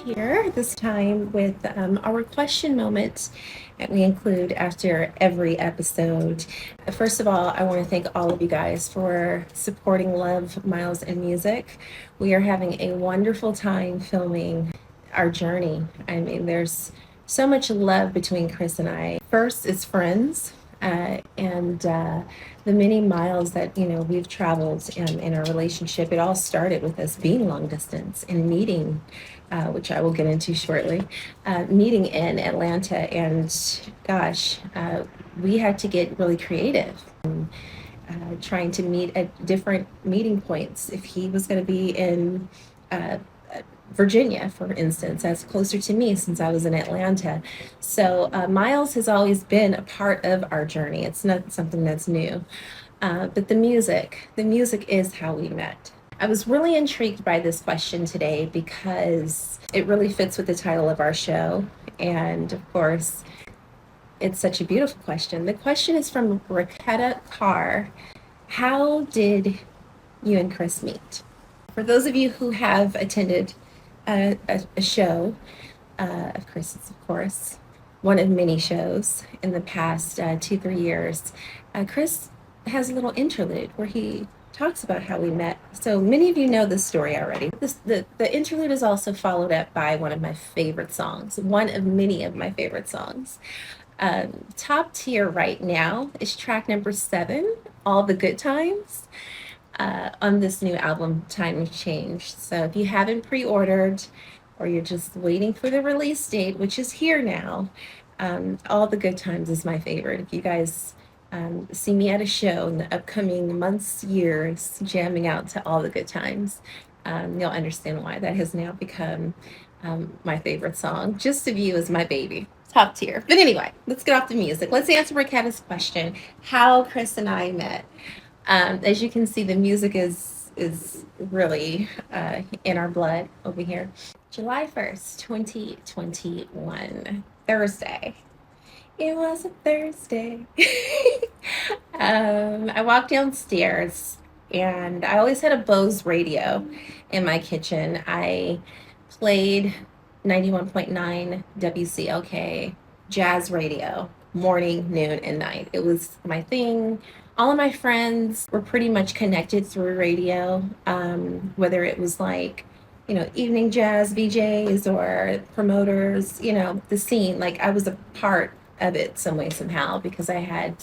here this time with our question moment that we include after every episode. First of all, I want to thank all of you guys for supporting Love, Miles, and Music. We are having a wonderful time filming our journey. I mean, there's so much love between Chris and I. First, is friends. And the many miles that we've traveled in our relationship, it all started with us being long distance and meeting, which I will get into shortly, meeting in Atlanta. And gosh, we had to get really creative, trying to meet at different meeting points. If he was going to be in Virginia, for instance, that's closer to me since I was in Atlanta. So Miles has always been a part of our journey. It's not something that's new. But the music is how we met. I was really intrigued by this question today because it really fits with the title of our show. And of course, it's such a beautiful question. The question is from Raketa Carr. How did you and Chris meet? For those of you who have attended a show of Chris's, of course, one of many shows in the past 2-3 years, Chris has a little interlude where he talks about how we met. So many of you know this story already. The interlude is also followed up by one of my favorite songs, one of many of my favorite songs. Top tier right now is track number 7, All the Good Times, on this new album, Time has Changed. So if you haven't pre-ordered or you're just waiting for the release date, which is here now, All the Good Times is my favorite. If you guys see me at a show in the upcoming months, years, jamming out to All the Good Times, you'll understand why that has now become my favorite song. Just to You is my baby. Top tier. But anyway, let's get off the music. Let's answer Raketta's question, how Chris and I met. As you can see, the music is really in our blood over here. July 1st, 2021, Thursday. It was a Thursday. I walked downstairs and I always had a Bose radio in my kitchen. I played 91.9 WCLK jazz radio, morning, noon, and night. It was my thing. All of my friends were pretty much connected through radio, whether it was like, evening jazz VJs or promoters, the scene. Like I was a part of it some way, somehow, because I had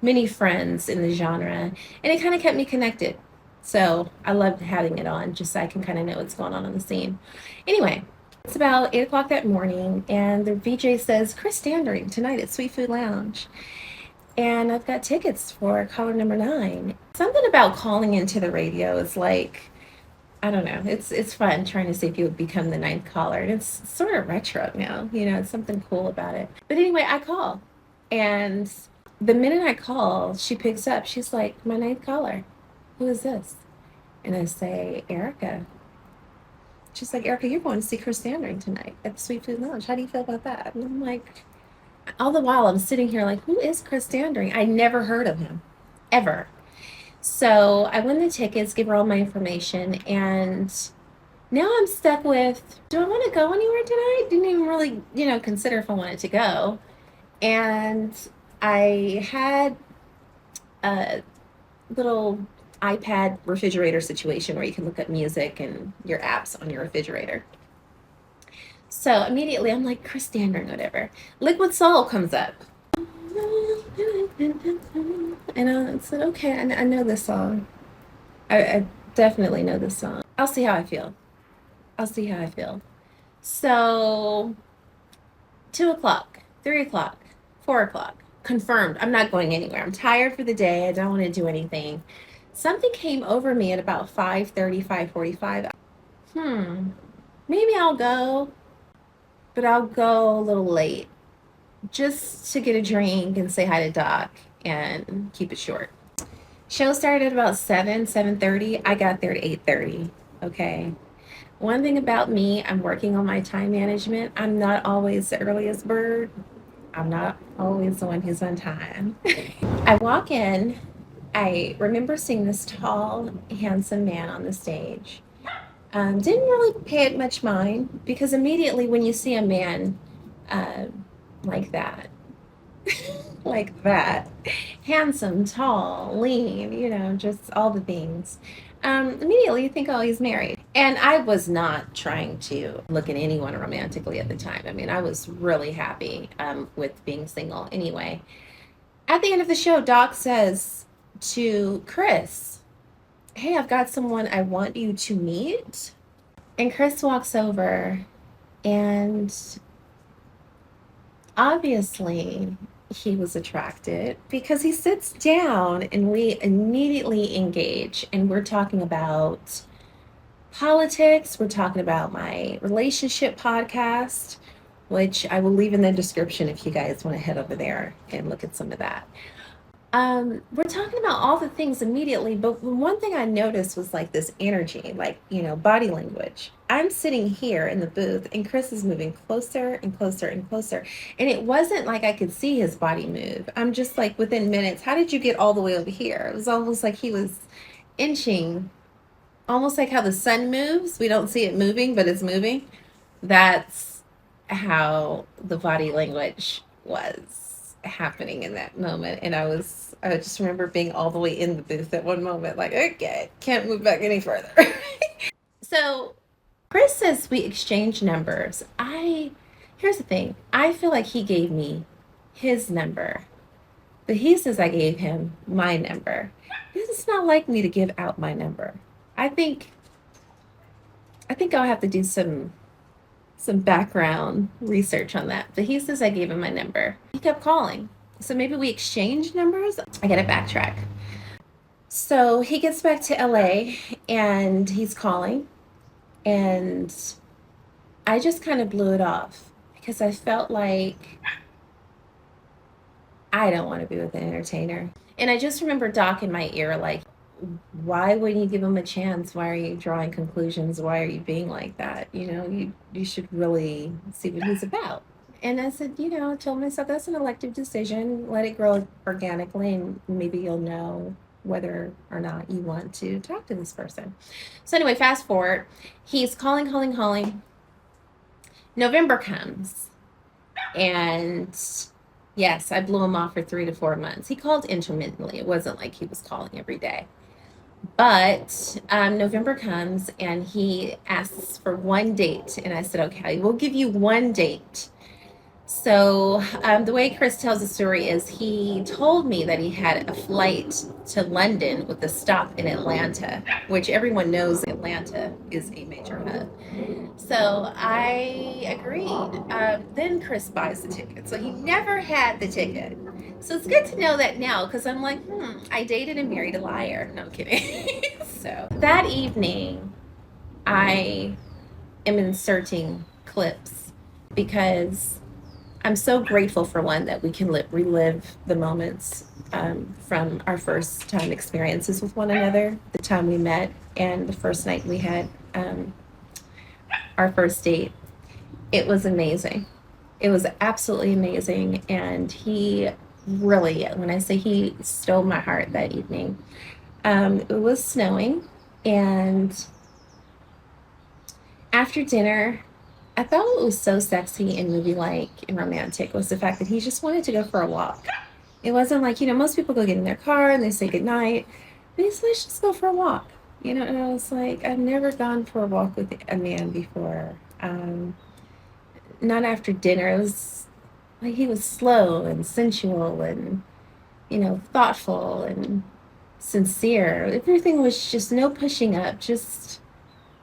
many friends in the genre and it kind of kept me connected. So I loved having it on just so I can kind of know what's going on the scene. Anyway, it's about 8 o'clock that morning, and the VJ says, Chris Standring tonight at Sweet Food Lounge. And I've got tickets for caller number 9. Something about calling into the radio is like, I don't know, it's fun trying to see if you would become the 9th caller. And it's sort of retro now, it's something cool about it. But anyway, I call. And the minute I call, she picks up. She's like, my 9th caller. Who is this? And I say, Erica. She's like, Erica, you're going to see Chris Standring tonight at the Sweet Food Lounge. How do you feel about that? And I'm like, all the while I'm sitting here like, who is Chris Standring? I never heard of him, ever. So I win the tickets, give her all my information, and now I'm stuck with, do I want to go anywhere tonight? Didn't even really, consider if I wanted to go. And I had a little iPad refrigerator situation where you can look up music and your apps on your refrigerator. So immediately I'm like, Chris Standring, whatever. Liquid Soul comes up. And I said, okay, I know this song. I definitely know this song. I'll see how I feel. So 2 o'clock, 3 o'clock, 4 o'clock, confirmed. I'm not going anywhere. I'm tired for the day. I don't want to do anything. Something came over me at about 5:30, 5:45. Maybe I'll go, but I'll go a little late just to get a drink and say hi to Doc and keep it short. Show started at about 7:30. I got there at 8:30. Okay. One thing about me, I'm working on my time management. I'm not always the earliest bird. I'm not always the one who's on time. I walk in. I remember seeing this tall, handsome man on the stage. Didn't really pay it much mind because immediately when you see a man uh, like that, like that, handsome, tall, lean, just all the things, immediately you think, oh, he's married. And I was not trying to look at anyone romantically at the time. I mean, I was really happy with being single anyway. At the end of the show, Doc says to Chris, hey, I've got someone I want you to meet. And Chris walks over, and obviously he was attracted because he sits down and we immediately engage. And we're talking about politics, we're talking about my relationship podcast, which I will leave in the description if you guys want to head over there and look at some of that. We're talking about all the things immediately, but one thing I noticed was like this energy, like, body language. I'm sitting here in the booth and Chris is moving closer and closer and closer. And it wasn't like I could see his body move. I'm just like within minutes, how did you get all the way over here? It was almost like he was inching, almost like how the sun moves. We don't see it moving, but it's moving. That's how the body language was happening in that moment. And I just remember being all the way in the booth at one moment, like, okay, can't move back any further. So Chris says we exchange numbers. Here's the thing, I feel like he gave me his number, but he says I gave him my number. It's not like me to give out my number. I think I'll have to do some background research on that. But he says I gave him my number. He kept calling. So maybe we exchanged numbers. I gotta backtrack. So he gets back to LA and he's calling. And I just kind of blew it off because I felt like I don't want to be with an entertainer. And I just remember Doc in my ear, like, why wouldn't you give him a chance? Why are you drawing conclusions? Why are you being like that? You should really see what he's about. And I said, I told myself that's an elective decision. Let it grow organically, and maybe you'll know whether or not you want to talk to this person. So anyway, fast forward, he's calling, calling, calling. November comes, and yes, I blew him off for 3 to 4 months. He called intermittently. It wasn't like he was calling every day. But November comes and he asks for one date. And I said, okay, we'll give you one date. So the way Chris tells the story is he told me that he had a flight to London with a stop in Atlanta, which everyone knows Atlanta is a major hub. So I agreed. Then Chris buys the ticket. So he never had the ticket. So it's good to know that now because I'm like, I dated and married a liar. No, I'm kidding. So that evening, I am inserting clips because I'm so grateful for one that we can relive the moments from our first time experiences with one another, the time we met, and the first night we had our first date. It was amazing. It was absolutely amazing. And he really, when I say he stole my heart that evening, it was snowing. And after dinner, I thought what was so sexy and movie-like and romantic was the fact that he just wanted to go for a walk. It wasn't like, most people go get in their car and they say goodnight. But he said, let's just go for a walk. And I was like, I've never gone for a walk with a man before. Not after dinner. It was like he was slow and sensual and, thoughtful and sincere. Everything was just no pushing up, just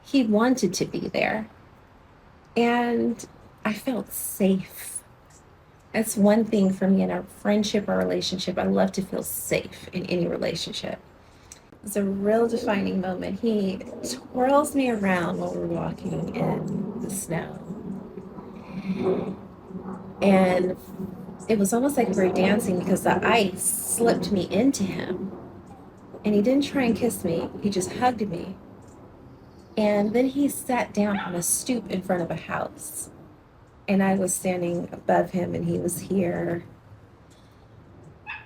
he wanted to be there. And I felt safe. That's one thing for me in a friendship or relationship. I love to feel safe in any relationship. It's a real defining moment. He twirls me around while we're walking in the snow. And it was almost like we were dancing because the ice slipped me into him. And he didn't try and kiss me. He just hugged me. And then he sat down on a stoop in front of a house. And I was standing above him and he was here.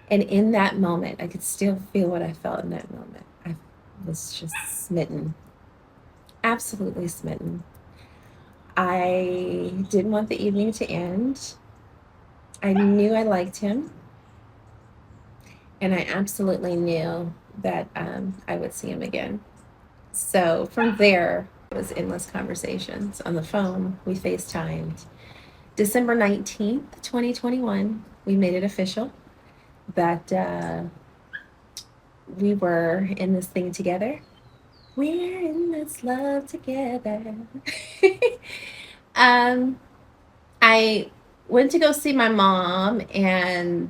And in that moment, I could still feel what I felt in that moment. I was just smitten. Absolutely smitten. I didn't want the evening to end. I knew I liked him, and I absolutely knew that I would see him again. So from there, it was endless conversations on the phone. We FaceTimed. December 19th, 2021, we made it official that we were in this thing together. We're in this love together. um, I went to go see my mom, and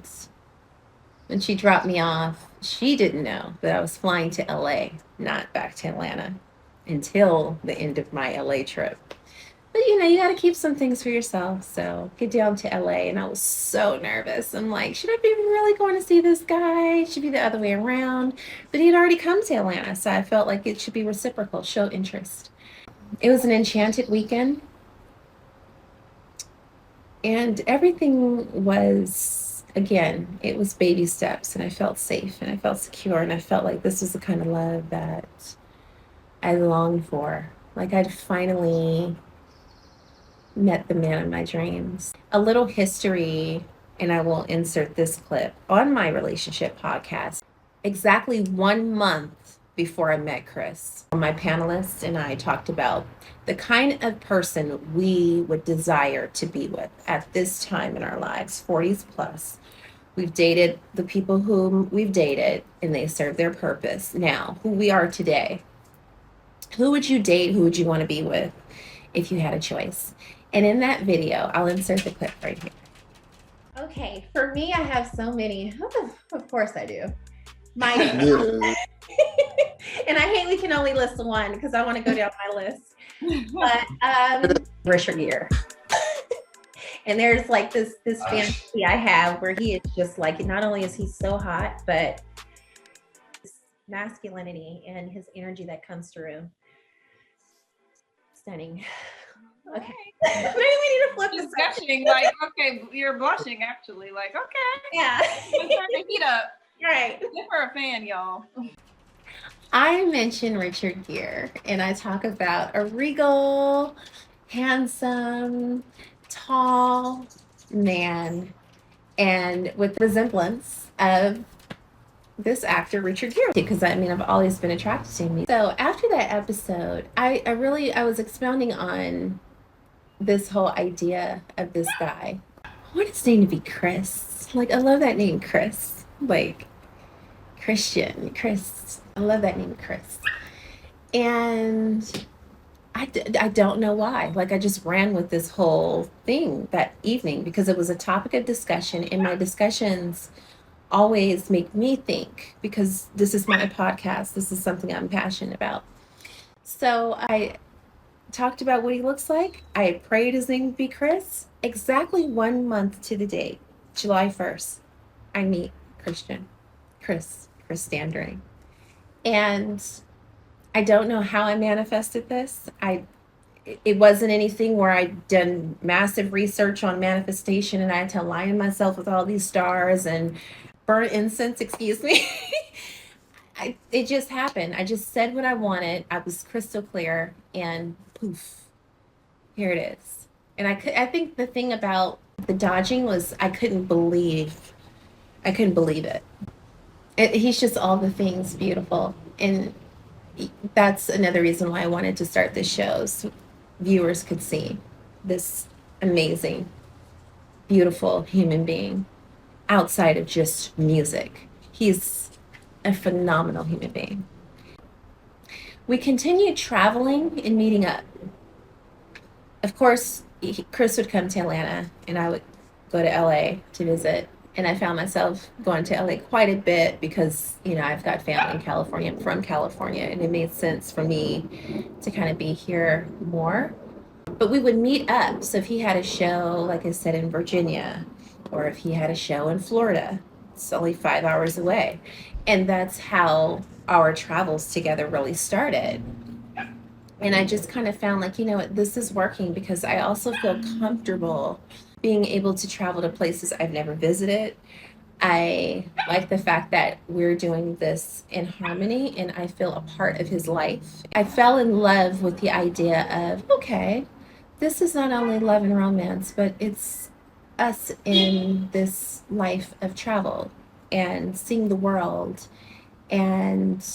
when she dropped me off, she didn't know that I was flying to LA, not back to Atlanta, until the end of my LA trip. But you got to keep some things for yourself. So get down to LA, and I was so nervous. I'm like, should I be really going to see this guy? It should be the other way around. But he'd already come to Atlanta, so I felt like it should be reciprocal, show interest. It was an enchanted weekend, and everything was, again, it was baby steps, and I felt safe and I felt secure, and I felt like this was the kind of love that I longed for. Like I'd finally met the man of my dreams. A little history, and I will insert this clip on my relationship podcast. Exactly 1 month before I met Chris, my panelists and I talked about the kind of person we would desire to be with at this time in our lives, 40s plus. We've dated the people whom we've dated, and they serve their purpose. Now, who we are today. Who would you date? Who would you want to be with if you had a choice? And in that video, I'll insert the clip right here. Okay, for me, I have so many. Of course I do. My and I hate we can only list one because I want to go down my list. But Richard Gere. And there's like this fantasy I have where he is just like, not only is he so hot, but his masculinity and his energy that comes through. Stunning. Okay. Maybe we need to flip this. Gushing, like, okay, you're blushing actually. Like, okay. Yeah. I'm turning the heat up. Right. Good for a fan, y'all. I mention Richard Gere, and I talk about a regal, handsome, tall man, and with the resemblance of this actor Richard Gere, because I mean I've always been attracted to him. So after that episode, I was expounding on this whole idea of this guy. I want his name to be Chris. Like, I love that name, Chris. Like Christian, Chris. I love that name, Chris. And I don't know why. Like, I just ran with this whole thing that evening because it was a topic of discussion, and my discussions always make me think because this is my podcast. This is something I'm passionate about. So I talked about what he looks like. I prayed his name would be Chris. Exactly 1 month to the date, July 1st, I meet Chris Standring. And I don't know how I manifested this. It wasn't anything where I'd done massive research on manifestation and I had to align myself with all these stars and burn incense, excuse me. It just happened. I just said what I wanted. I was crystal clear, and poof, here it is. And I think the thing about the dodging was I couldn't believe it. He's just all the things beautiful. And that's another reason why I wanted to start this show, so viewers could see this amazing, beautiful human being outside of just music. He's a phenomenal human being. We continued traveling and meeting up. Of course, Chris would come to Atlanta and I would go to LA to visit. And I found myself going to LA quite a bit because, I've got family in California. I'm from California, and it made sense for me to kind of be here more. But we would meet up. So if he had a show, like I said, in Virginia, or if he had a show in Florida, it's only 5 hours away. And that's how our travels together really started. And I just kind of found like, this is working because I also feel comfortable being able to travel to places I've never visited, I like the fact that we're doing this in harmony and I feel a part of his life. I fell in love with the idea of, okay, this is not only love and romance, but it's us in this life of travel and seeing the world and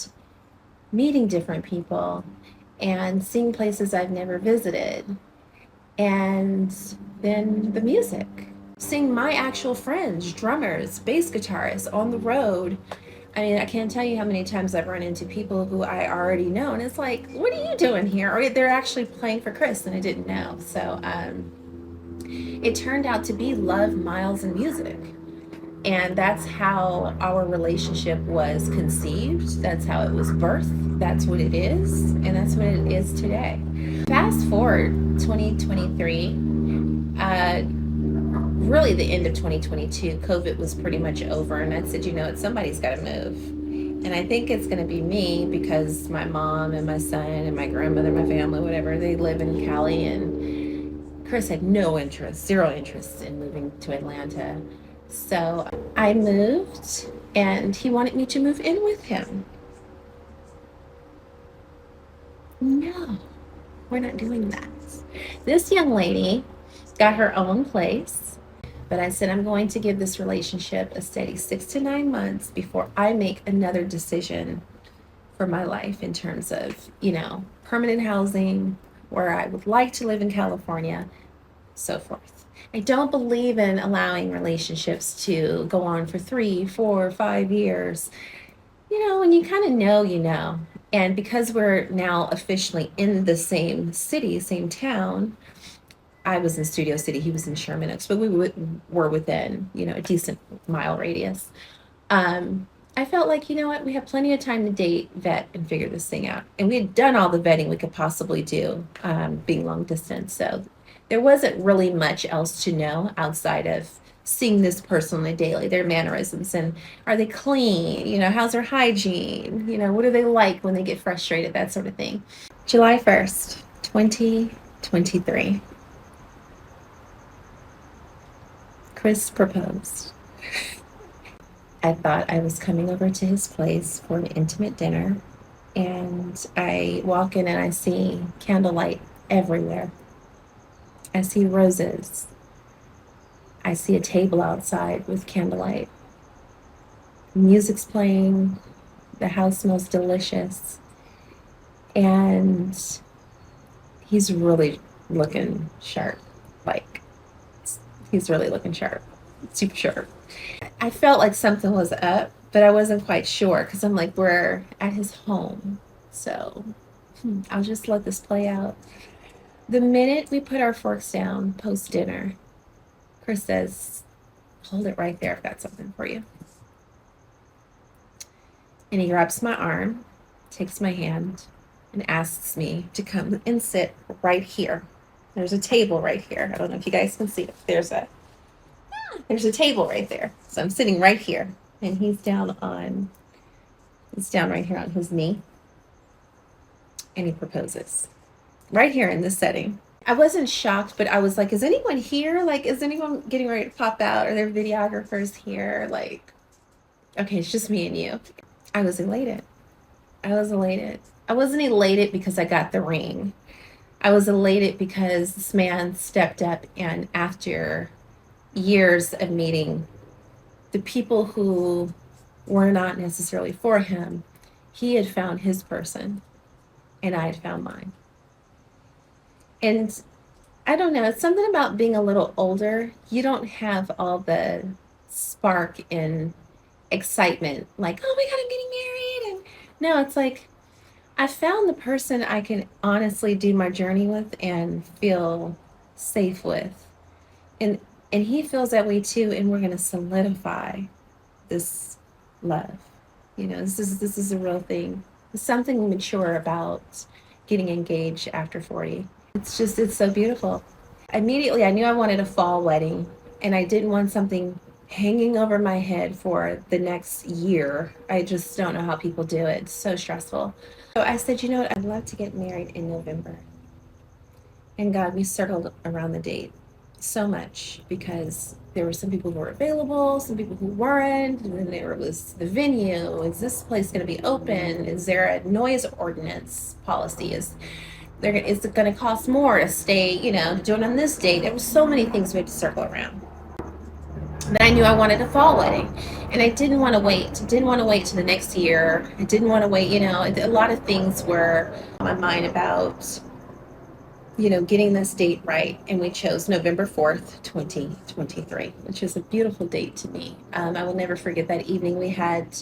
meeting different people and seeing places I've never visited. And then the music. Seeing my actual friends, drummers, bass guitarists on the road. I mean, I can't tell you how many times I've run into people who I already know, and it's like, what are you doing here? Or they're actually playing for Chris, and I didn't know. So it turned out to be love, miles, and music. And that's how our relationship was conceived. That's how it was birthed. That's what it is. And that's what it is today. Fast forward 2023, really the end of 2022, COVID was pretty much over. And I said, you know what, somebody's got to move. And I think it's going to be me because my mom and my son and my grandmother, my family, whatever, they live in Cali. And Chris had no interest, zero interest in moving to Atlanta. So I moved and he wanted me to move in with him. No, we're not doing that. This young lady got her own place, but I said I'm going to give this relationship a steady 6 to 9 months before I make another decision for my life in terms of, permanent housing, where I would like to live in California, so forth. I don't believe in allowing relationships to go on for 3, 4, 5 years. When you kind of know, you know. And because we're now officially in the same city, same town, I was in Studio City, he was in Sherman Oaks, but we were within, a decent mile radius. I felt like, you know what, we have plenty of time to date, vet, and figure this thing out. And we had done all the vetting we could possibly do, being long distance. So there wasn't really much else to know outside of seeing this person on a daily, their mannerisms, and are they clean? How's their hygiene? What do they like when they get frustrated? That sort of thing. July 1st, 2023. Chris proposed. I thought I was coming over to his place for an intimate dinner, and I walk in and I see candlelight everywhere. I see roses. I see a table outside with candlelight. Music's playing. The house smells delicious. And he's really looking sharp. Like, he's really looking sharp. Super sharp. I felt like something was up, but I wasn't quite sure because I'm like, we're at his home. So I'll just let this play out. The minute we put our forks down post dinner, Chris says, hold it right there. I've got something for you. And he grabs my arm, takes my hand, and asks me to come and sit right here. There's a table right here. I don't know if you guys can see it. There's a table right there. So I'm sitting right here. And he's down right here on his knee. And he proposes. Right here in this setting. I wasn't shocked, but I was like, is anyone here? Like, is anyone getting ready to pop out? Are there videographers here? Like, okay, it's just me and you. I was elated. I wasn't elated because I got the ring. I was elated because this man stepped up, and after years of meeting the people who were not necessarily for him, he had found his person and I had found mine. And I don't know, it's something about being a little older. You don't have all the spark and excitement, like, oh my God, I'm getting married. And no, it's like, I found the person I can honestly do my journey with and feel safe with. And he feels that way too, and we're gonna solidify this love. This is a real thing. There's something mature about getting engaged after 40. It's so beautiful. Immediately I knew I wanted a fall wedding, and I didn't want something hanging over my head for the next year. I just don't know how people do it. It's so stressful. So I said, you know what, I'd love to get married in November. And God, we circled around the date. so much because there were some people who were available, some people who weren't, and then there was the venue. Is this place going to be open? Is there a noise ordinance policy? Is it going to cost more to stay, to do it on this date? There were so many things we had to circle around. But I knew I wanted a fall wedding, and I didn't want to wait. Didn't want to wait to the next year. I didn't want to wait. A lot of things were on my mind about getting this date right, and we chose November 4th, 2023, which is a beautiful date to me. I will never forget that evening. We had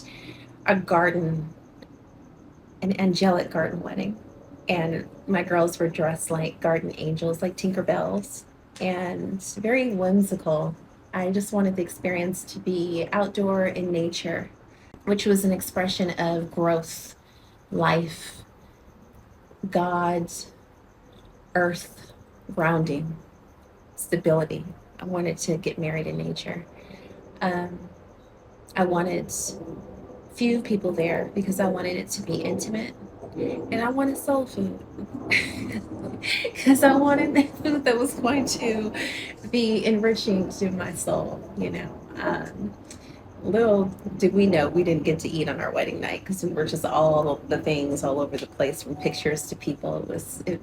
an angelic garden wedding, and my girls were dressed like garden angels, like Tinkerbells, and very whimsical. I just wanted the experience to be outdoor in nature, which was an expression of growth, life, God's earth, grounding, stability. I wanted to get married in nature. I wanted few people there because I wanted it to be intimate, and I wanted soul food because I wanted that food that was going to be enriching to my soul. Little did we know we didn't get to eat on our wedding night because we were just all the things all over the place, from pictures to people.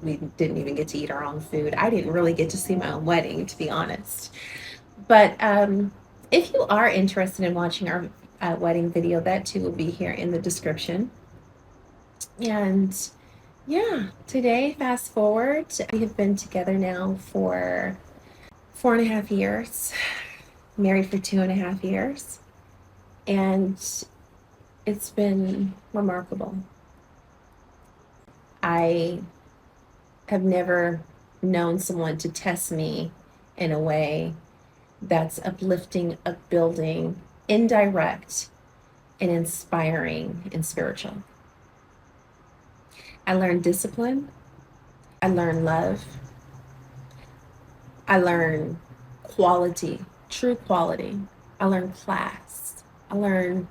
We didn't even get to eat our own food. I didn't really get to see my own wedding, to be honest. But if you are interested in watching our wedding video, that too will be here in the description. And yeah, today, fast forward, we have been together now for 4.5 years, married for 2.5 years. And it's been remarkable. I have never known someone to test me in a way that's uplifting, upbuilding, indirect, and inspiring and spiritual. I learned discipline. I learned love. I learned quality, true quality. I learned class. I learned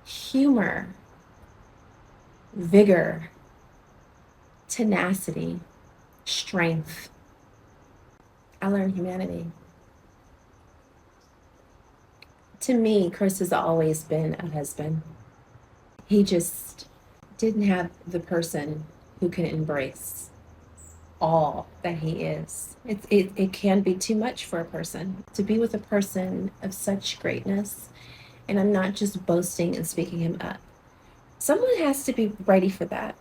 humor, vigor, tenacity, strength. I learned humanity. To me, Chris has always been a husband. He just didn't have the person who can embrace all that he is. It can be too much for a person to be with a person of such greatness. And I'm not just boasting and speaking him up. Someone has to be ready for that.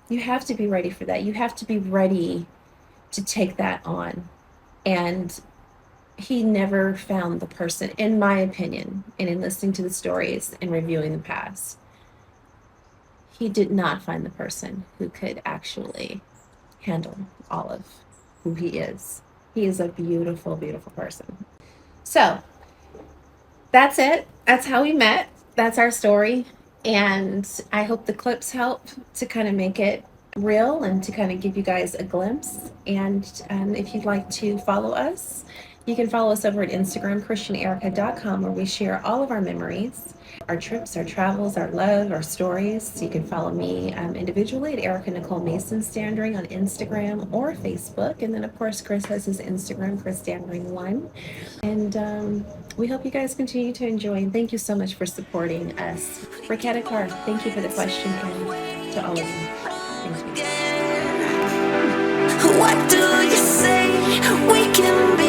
You have to be ready for that. You have to be ready to take that on. And he never found the person, in my opinion, and in listening to the stories and reviewing the past, he did not find the person who could actually handle all of who he is. He is a beautiful, beautiful person. So that's it. That's how we met. That's our story. And I hope the clips help to kind of make it real and to kind of give you guys a glimpse. And if you'd like to follow us, you can follow us over at Instagram, christianerica.com, where we share all of our memories, our trips, our travels, our love, our stories. So you can follow me individually at ericanicholemason on Instagram or Facebook. And then, of course, Chris has his Instagram, chrisstandring1. And we hope you guys continue to enjoy. And thank you so much for supporting us. Raquetta Carr, thank you for the question, and to all of you. Thank you. What do you say we can be?